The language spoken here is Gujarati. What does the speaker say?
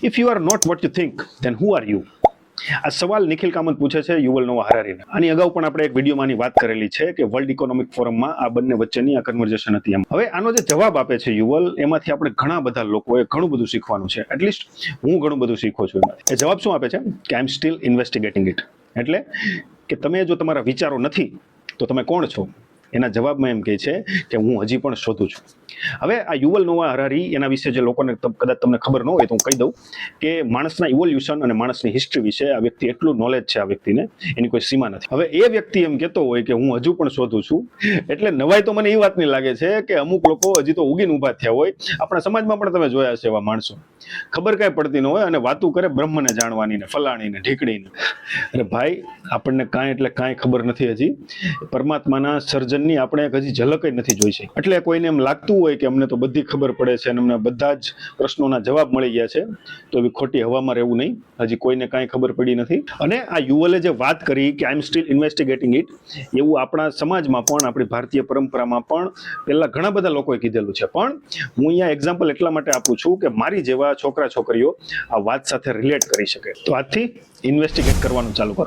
If you are not what you think then who are you? આ સવાલ નિખિલ કામત પૂછે છે યુવલ નોવા હરારીને. આની અગાઉ પણ આપણે એક વિડીયોમાં વાત કરેલી છે કે વર્લ્ડ ઇકોનોમિક ફોરમમાં આ બંને વચ્ચેની આ કન્વર્ઝેશન હતી એમ. હવે આનો જે જવાબ આપે છે યુવલ, એમાંથી આપણે ઘણા બધા લોકોએ ઘણું બધું શીખવાનું છે. એટલીસ્ટ હું ઘણું બધું શીખો છું એમાંથી. એ જવાબ શું આપે છે કે આઈ એમ સ્ટીલ ઇન્વેસ્ટિગેટિંગ ઇટ. એટલે કે તમે જો તમારા વિચારો નથી તો તમે કોણ છો? એના જવાબમાં એમ કહે છે કે હું હજી પણ શોધું છું. હવે આ યુવલ નોવા હરારી, એના વિશે જે લોકોને કદાચ તમને ખબર ન હોય તો હું કહી દઉં કે માણસના ઇવોલ્યુશન અને માણસની હિસ્ટ્રી વિશે આ વ્યક્તિ એટલું નોલેજ છે આ વ્યક્તિને, એની કોઈ સીમા નથી. હવે એ વ્યક્તિ એમ કહેતો હોય કે હું હજુ પણ શોધું છું, એટલે નવાઈ તો મને એ વાતની લાગે છે કે અમુક લોકો હજી તો ઉગીને ઊભા થયા હોય. આપણા સમાજમાં પણ તમે જોયા છે એવા માણસો, ખબર કાંઈ પડતી ન હોય અને વાતું કરે બ્રહ્મને જાણવાની ને ફલાણી ને ઢીકડીને. અરે ભાઈ, આપણને કાંઈ એટલે કાંઈ ખબર નથી હજી. પરમાત્માના સર્જનની આપણે હજી ઝલક જ નથી જોઈ છે. એટલે કોઈને એમ લાગતું હોય કે અમને તો બધી ખબર પડે છે અને અમને બધા જ પ્રશ્નોના જવાબ મળી ગયા છે, તો એવી ખોટી હવામાં રહેવું નહીં. હજી કોઈને કાંઈ ખબર પડી નથી. અને આ યુવલે જે વાત કરી કે આઈ એમ સ્ટીલ ઇન્વેસ્ટિગેટિંગ ઇટ, એવું આપણા સમાજમાં પણ, આપણી ભારતીય પરંપરામાં પણ પહેલા ઘણા બધા લોકોએ કીધેલું છે. પણ હું અહીંયા એક્ઝામ્પલ એટલા માટે આપું છું કે મારી જેવા છોકરા છોકરીઓ આ વાત સાથે રિલેટ કરી શકે. તો આજથી ઇન્વેસ્ટિગેટ કરવાનું ચાલુ કરો.